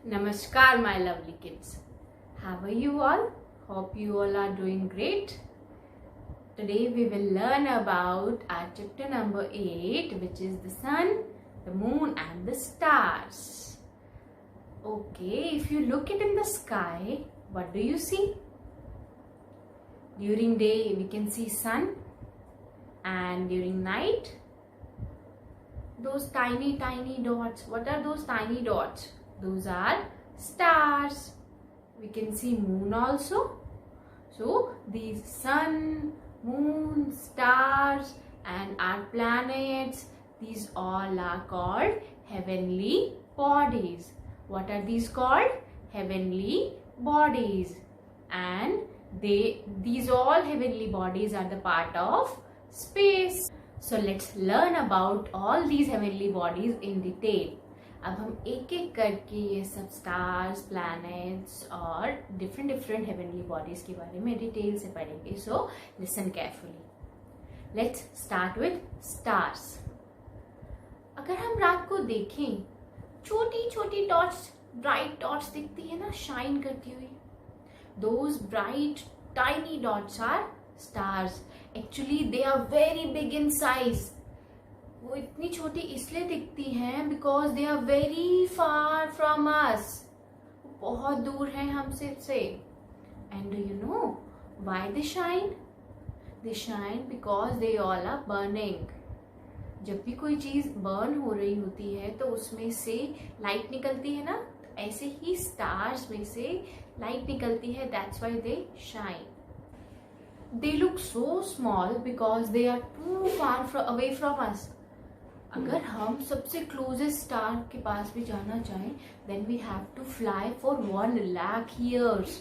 Namaskar, my lovely kids. How are you all? Hope you all are doing great. Today we will learn about our chapter number 8, which is the sun, the moon and the stars. Okay, if you look it in the sky, what do you see? During day we can see sun, and during night those tiny dots. What are those tiny dots? Those are stars. We can see moon also. So these sun, moon, stars and our planets, these all are called heavenly bodies. What are these called? Heavenly bodies. And these all heavenly bodies are the part of space. So let's learn about all these heavenly bodies in detail. अब हम एक एक करके ये सब stars, planets और different heavenly bodies के बारे में डिटेल से पढ़ेंगे. So listen carefully. Let's start with stars. अगर हम रात को देखें, छोटी छोटी डॉट्स, ब्राइट डॉट्स दिखती है ना, शाइन करती हुई. Those bright tiny dots are stars. Actually they are very big in size. वो इतनी छोटी इसलिए दिखती हैं because they are very far from us. बहुत दूर हैं हमसे से. And do you know why they shine? They shine because they all are burning. जब भी कोई चीज बर्न हो रही होती है तो उसमें से लाइट निकलती है ना, तो ऐसे ही स्टार्स में से लाइट निकलती है. That's why they shine. They look so small because they are too far away from us. अगर हम सबसे क्लोजेस्ट स्टार के पास भी जाना चाहें, then we have to fly for 1,00,000 years.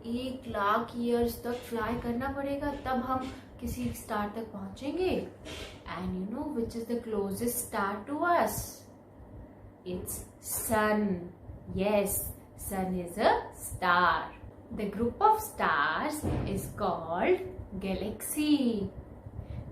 1,00,000 years तक फ्लाई करना पड़ेगा, तब हम किसी स्टार तक पहुंचेंगे. And you know which is the closest star to us? It's sun. Yes, sun is a star. The group of stars is called galaxy.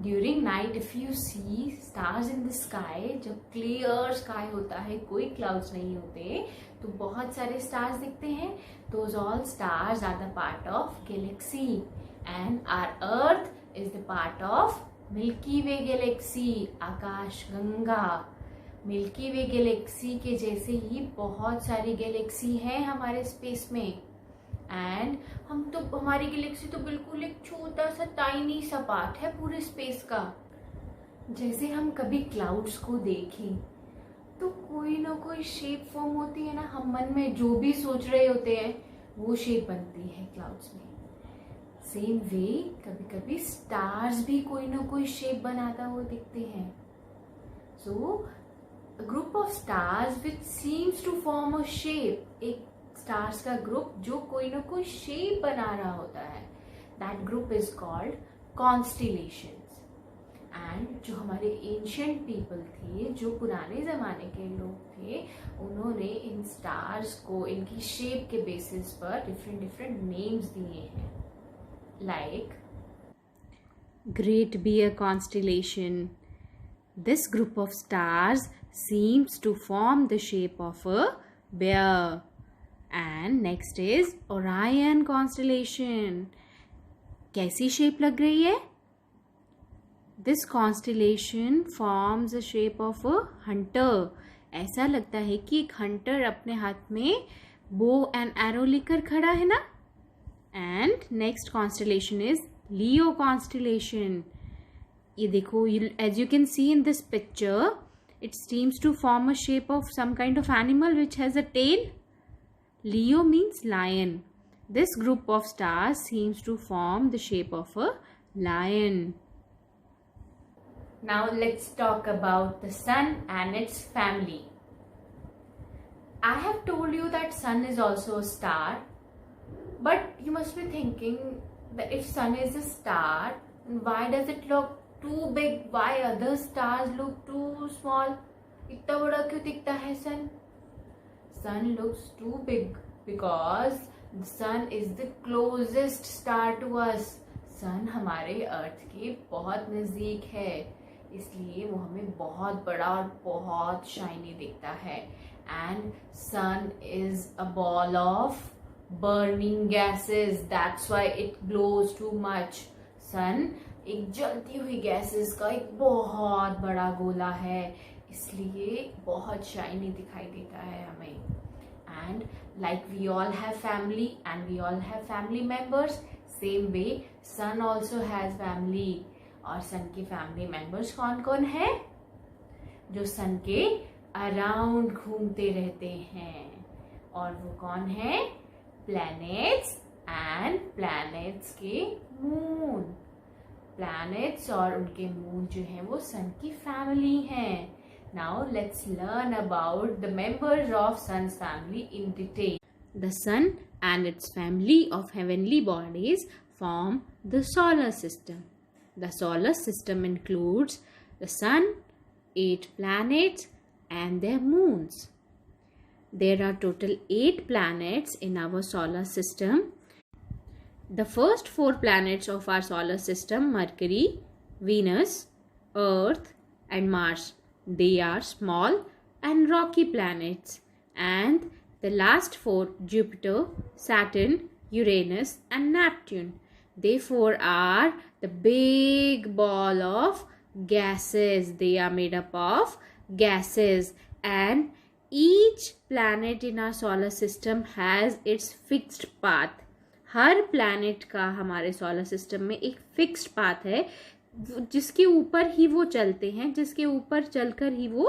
During night, if you see stars in the sky, जब clear sky होता है, कोई clouds नहीं होते, तो बहुत सारे stars दिखते हैं. Those all stars are the part of galaxy, and our Earth is the part of Milky Way galaxy. Akash Ganga. Milky way Galaxy के जैसे ही बहुत सारी गैलेक्सी हैं हमारे स्पेस में. एंड हमारी गैलेक्सी तो बिल्कुल एक छोटा सा टाइनी सा पार्ट है पूरे स्पेस का. जैसे हम कभी क्लाउड्स को देखें तो कोई ना कोई शेप फॉर्म होती है ना, हम मन में जो भी सोच रहे होते हैं वो शेप बनती है क्लाउड्स में. सेम वे कभी कभी स्टार्स भी कोई ना कोई शेप बनाता हुआ दिखते हैं. So group of stars which seems to form a shape. एक स्टार्स का ग्रुप जो कोई ना कोई शेप बना रहा होता है, that group is called constellations. And जो हमारे एंशियंट पीपल थे, जो पुराने जमाने के लोग थे, उन्होंने इन स्टार्स को इनकी शेप के बेसिस पर डिफरेंट नेम्स दिए हैं. Like great bear constellation. This group of stars seems to form the shape of a bear. And next is Orion constellation. कैसी शेप लग रही है? This constellation forms the shape of a hunter. ऐसा लगता है कि एक हंटर अपने हाथ में bow and arrow लेकर खड़ा है ना. And next constellation is Leo constellation. ये देखो, as you can see in this picture, it seems to form a shape of some kind of animal which has a tail. Leo means lion. This group of stars seems to form the shape of a lion. Now let's talk about the sun and its family. I have told you that sun is also a star, but you must be thinking that if sun is a star, why does it look too big? Why other stars look too small? इतना बड़ा क्यों दिखता है sun? Sun looks too big because the sun is the closest star to us. Sun हमारे अर्थ के बहुत नजदीक है, इसलिए वो हमें बहुत बड़ा और बहुत शाइनी दिखता है. and sun is a ball of burning gases. That's why it glows too much. sun एक जलती हुई गैसेस का एक बहुत बड़ा गोला है, इसलिए बहुत शाइनी दिखाई देता है हमें. And like we all have family and we all have family members, same way sun also has family. और sun के family members कौन कौन है? जो sun के अराउंड घूमते रहते हैं. और वो कौन है? planets and planets के moon. planets और उनके moon जो है वो sun की family हैं. Now let's learn about the members of sun's family in detail. The sun and its family of heavenly bodies form the solar system. The solar system includes the sun, 8 planets and their moons. There are total 8 planets in our solar system. The first 4 planets of our solar system, Mercury, Venus, Earth and Mars. They are small and rocky planets. And the last 4, Jupiter, Saturn, Uranus and Neptune. They 4 are the big ball of gases. They are made up of gases, and each planet in our solar system has its fixed path. Her planet का हमारे solar system में एक fixed path है, जिसके ऊपर ही वो चलते हैं, जिसके ऊपर चलकर ही वो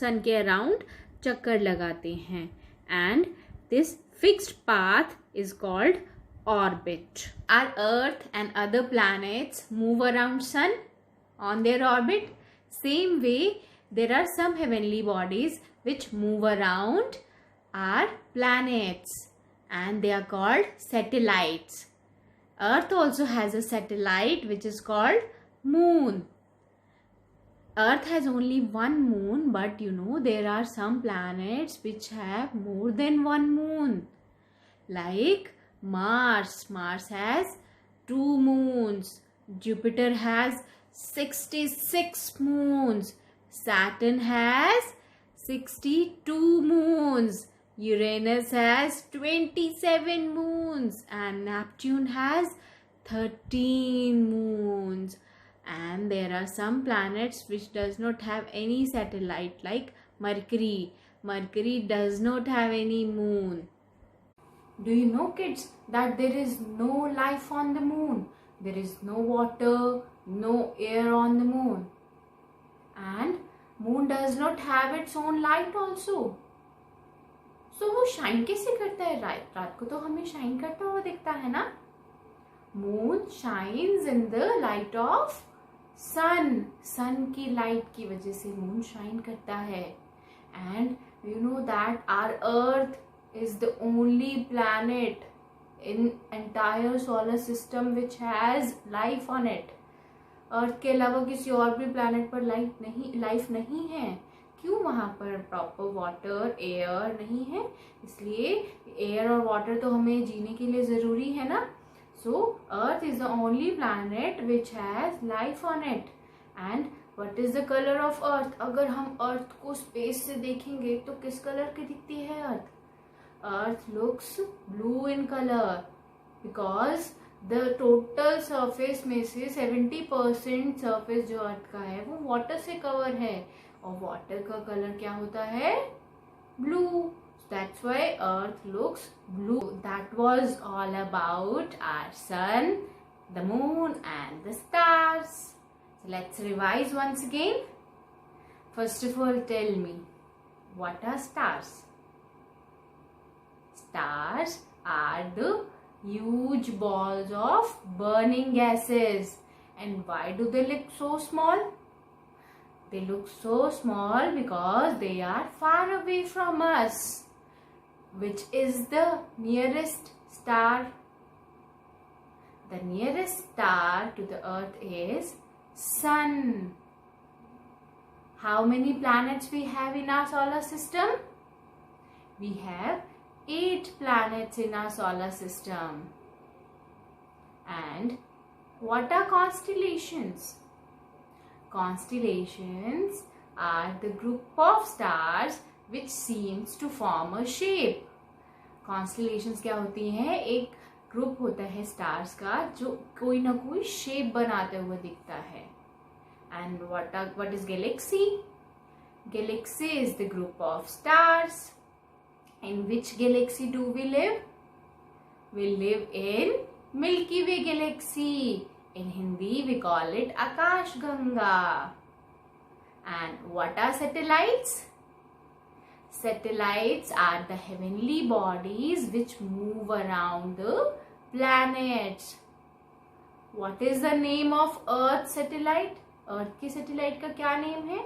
सन के अराउंड चक्कर लगाते हैं. And this fixed path is called orbit. Our Earth and other planets move around sun on their orbit. Same way, there are some heavenly bodies which move around our planets, and they are called satellites. Earth also has a satellite which is called moon. Earth has only one moon, but you know there are some planets which have more than one moon. Like Mars. Mars has 2 moons. Jupiter has 66 moons. Saturn has 62 moons. Uranus has 27 moons. And Neptune has 13 moons. And there are some planets which does not have any satellite, like Mercury. Mercury does not have any moon. Do you know, kids, that there is no life on the moon? There is no water, no air on the moon. And moon does not have its own light also. So वो shine कैसे करता है? रात को तो हमें shine करता हुआ दिखता है ना? Moon shines in the light of sun. Sun की light की वजह से moon shine करता है. And you know that our Earth is the only planet in entire solar system which has life on it. Earth के अलावा किसी और भी planet पर life नहीं है. क्यों? वहाँ पर proper water, air नहीं है, इसलिए air और water तो हमें जीने के लिए ज़रूरी है ना. So Earth is the only planet which has life on it. And what is the color of Earth? अगर हम Earth को space से देखेंगे तो किस color की दिखती है Earth? Earth looks blue in color because the total surface में से 70% surface जो Earth का है वो water से cover है, और water का color क्या होता है? Blue. That's why Earth looks blue. That was all about our sun, the moon and the stars. So let's revise once again. First of all, tell me, what are stars? Stars are the huge balls of burning gases. And why do they look so small? They look so small because they are far away from us. Which is the nearest star? The nearest star to the Earth is Sun. How many planets we have in our solar system? We have 8 planets in our solar system. And what are constellations? Constellations are the group of stars which seems to form a shape. Constellations क्या होती हैं? एक group होता है stars का जो कोई ना कोई शेप बनाते हुए दिखता है. And what is galaxy? Galaxy is the group of stars. In which galaxy do we live? We live in Milky Way galaxy. In Hindi we call it Akash Ganga. And what are satellites? Satellites are the heavenly bodies which move around the planets. What is the name of Earth satellite? Earth की satellite का क्या name है?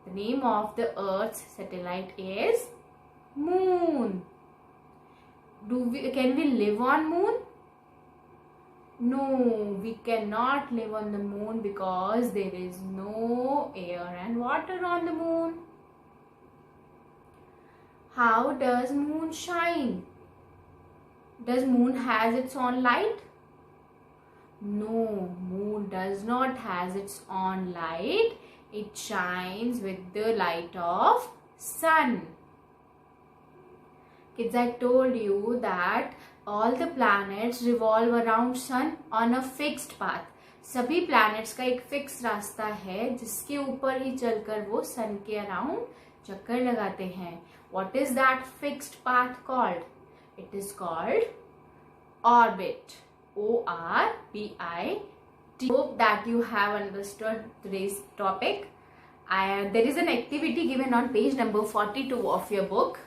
The name of the Earth's satellite is Moon. Can we live on Moon? No, we cannot live on the Moon because there is no air and water on the Moon. How does Moon shine? Does Moon has its own light? No, Moon does not has its own light. It shines with the light of Sun. Kids, I told you that all the planets revolve around Sun on a fixed path. सभी planets का एक fixed रास्ता है जिसके ऊपर ही चलकर वो Sun के around चक्कर लगाते हैं. What is that fixed path called? It is called orbit. O-R-B-I-T. Hope that you have understood today's topic. There is an activity given on page number 42 of your book.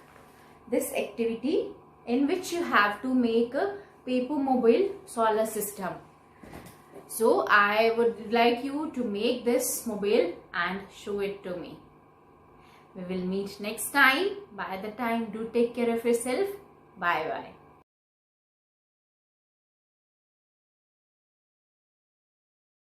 This activity in which you have to make a paper mobile solar system. So I would like you to make this mobile and show it to me. We will meet next time. By the time, do take care of yourself. Bye bye.